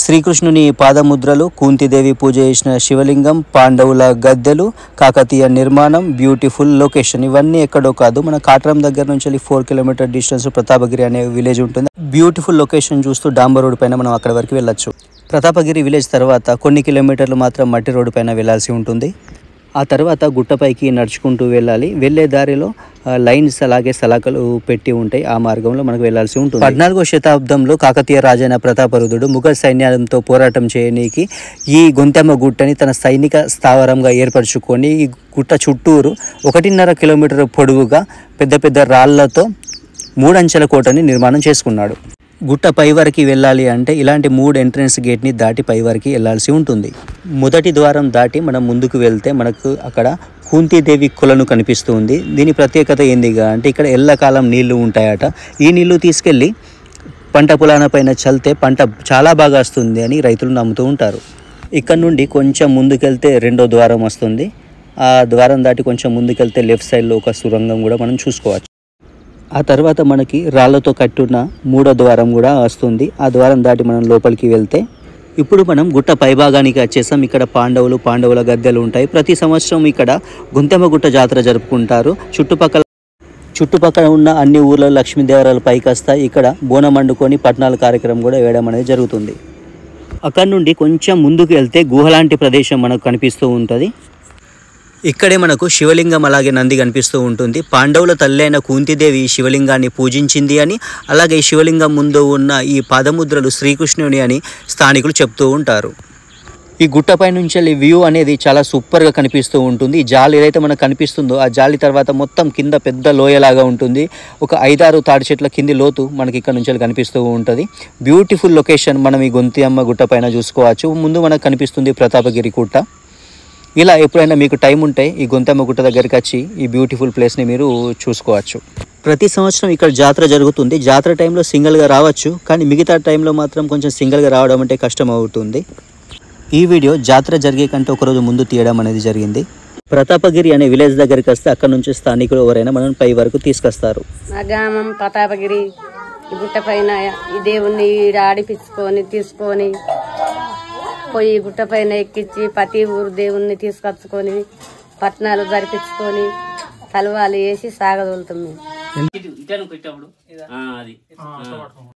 శ్రీకృష్ణుని పాదముద్రలు, కుంతిదేవి పూజ చేసిన శివలింగం, పాండవుల గద్దెలు, కాకతీయ నిర్మాణం, బ్యూటిఫుల్ లొకేషన్. ఇవన్నీ ఎక్కడో కాదు, మన కాట్రం దగ్గర నుంచి 4 కిలోమీటర్ డిస్టెన్స్ ప్రతాపగిరి అనే విలేజ్ ఉంటుంది. బ్యూటిఫుల్ లొకేషన్ చూస్తూ డాంబర్ రోడ్ పైన మనం అక్కడ వరకు వెళ్ళొచ్చు. ప్రతాపగిరి విలేజ్ తర్వాత కొన్ని కిలోమీటర్లు మాత్రం మట్టి రోడ్డు పైన వెళ్ళాల్సి ఉంటుంది. ఆ తర్వాత గుట్టపైకి నడుచుకుంటూ వెళ్ళాలి. వెళ్ళే దారిలో లైన్స్ అలాగే సలాకలు పెట్టి ఉంటాయి. ఆ మార్గంలో మనకు వెళ్లాల్సి ఉంటుంది. 14వ శతాబ్దంలో కాకతీయ రాజైన ప్రతాపరుద్రుడు ముఘల్ సైన్యంతో పోరాటం చేయనీకి ఈ గొంతెమ్మ గుట్టని తన సైనిక స్థావరంగా ఏర్పరచుకొని ఈ గుట్ట చుట్టూరు 1.5 కిలోమీటర్ పొడవుగా పెద్ద పెద్ద రాళ్లతో 3 అంచెల కోటని నిర్మాణం చేసుకున్నాడు. గుట్ట పై వరకు వెళ్ళాలి అంటే ఇలాంటి 3 ఎంట్రన్స్ గేట్ని దాటి పై వరకు వెళ్ళాల్సి ఉంటుంది. మొదటి ద్వారం దాటి మనం ముందుకు వెళ్తే మనకు అక్కడ కుంతిదేవి కొలను కనిపిస్తుంది. దీని ప్రత్యేకత ఏందిగా అంటే ఇక్కడ ఎల్లకాలం నీళ్లు ఉంటాయట. ఈ నీళ్లు తీసుకెళ్ళి పంట పొలాల పైన చల్లితే పంట చాలా బాగా వస్తుంది అని రైతులు నమ్ముతూ ఉంటారు. ఇక్కడ నుండి కొంచెం ముందుకెళ్తే 2వ ద్వారం వస్తుంది. ఆ ద్వారం దాటి కొంచెం ముందుకెళ్తే లెఫ్ట్ సైడ్లో ఒక సురంగం కూడా మనం చూసుకోవచ్చు. ఆ తర్వాత మనకి రాళ్లతో కట్టున్న 3వ ద్వారం కూడా వస్తుంది. ఆ ద్వారం దాటి మనం లోపలికి వెళ్తే ఇప్పుడు మనం గుట్ట పైభాగానికి వచ్చేసాం. ఇక్కడ పాండవుల గద్దెలు ఉంటాయి. ప్రతి సంవత్సరం ఇక్కడ గొంతెమ్మ గుట్ట జాతర జరుపుకుంటారు. చుట్టుపక్కల ఉన్న అన్ని ఊర్లలో లక్ష్మీదేవరాలు పైకి వస్తాయి. ఇక్కడ బోనం వండుకొని పట్నాల కార్యక్రమం కూడా వేయడం అనేది జరుగుతుంది. అక్కడ నుండి కొంచెం ముందుకు వెళ్తే గుహలాంటి ప్రదేశం మనకు కనిపిస్తూ ఉంటుంది. ఇక్కడే మనకు శివలింగం అలాగే నంది కనిపిస్తూ ఉంటుంది. పాండవుల తల్లి అయిన కుంతిదేవి ఈ శివలింగాన్ని పూజించింది అని, అలాగే ఈ శివలింగం ముందు ఉన్న ఈ పాదముద్రలు శ్రీకృష్ణుని అని స్థానికులు చెప్తూ ఉంటారు. ఈ గుట్టపై నుంచి వ్యూ అనేది చాలా సూపర్గా కనిపిస్తూ ఉంటుంది. ఈ జాలి ఏదైతే మనకు కనిపిస్తుందో ఆ జాలి తర్వాత మొత్తం కింద పెద్ద లోయలాగా ఉంటుంది. ఒక 5-6 తాడి చెట్ల కింది లోతు మనకి ఇక్కడ నుంచి కనిపిస్తూ ఉంటుంది. బ్యూటిఫుల్ లొకేషన్ మనం ఈ గొంతెమ్మ గుట్ట పైన చూసుకోవచ్చు. ముందు మనకు కనిపిస్తుంది ప్రతాపగిరి గుట్ట. ఇలా ఎప్పుడైనా మీకు టైం ఉంటే ఈ గొంతెమ్మ గుట్ట దగ్గరికి వచ్చి ఈ బ్యూటిఫుల్ ప్లేస్ని మీరు చూసుకోవచ్చు. ప్రతి సంవత్సరం ఇక్కడ జాతర జరుగుతుంది. జాతర టైంలో సింగిల్గా రావచ్చు, కానీ మిగతా టైంలో మాత్రం కొంచెం సింగిల్గా రావడం అంటే కష్టం అవుతుంది. ఈ వీడియో జాతర జరిగే కంటే ఒకరోజు ముందు తీయడం అనేది జరిగింది. ప్రతాపగిరి అనే విలేజ్ దగ్గరికి వస్తే అక్కడ నుంచి స్థానికులు ఎవరైనా మనం పై వరకు తీసుకొస్తారు. మా గ్రామం ప్రతాపగిరి ఈ గుట్ట పైన ఈ దేవుణ్ణి తీసుకొని పోయి గుట్ట పైన ఎక్కించి ప్రతి ఊరు దేవుణ్ణి తీసుకొచ్చుకొని పట్నాలు జరిపించుకొని తలవాలు వేసి సాగదోలుతాం మేము.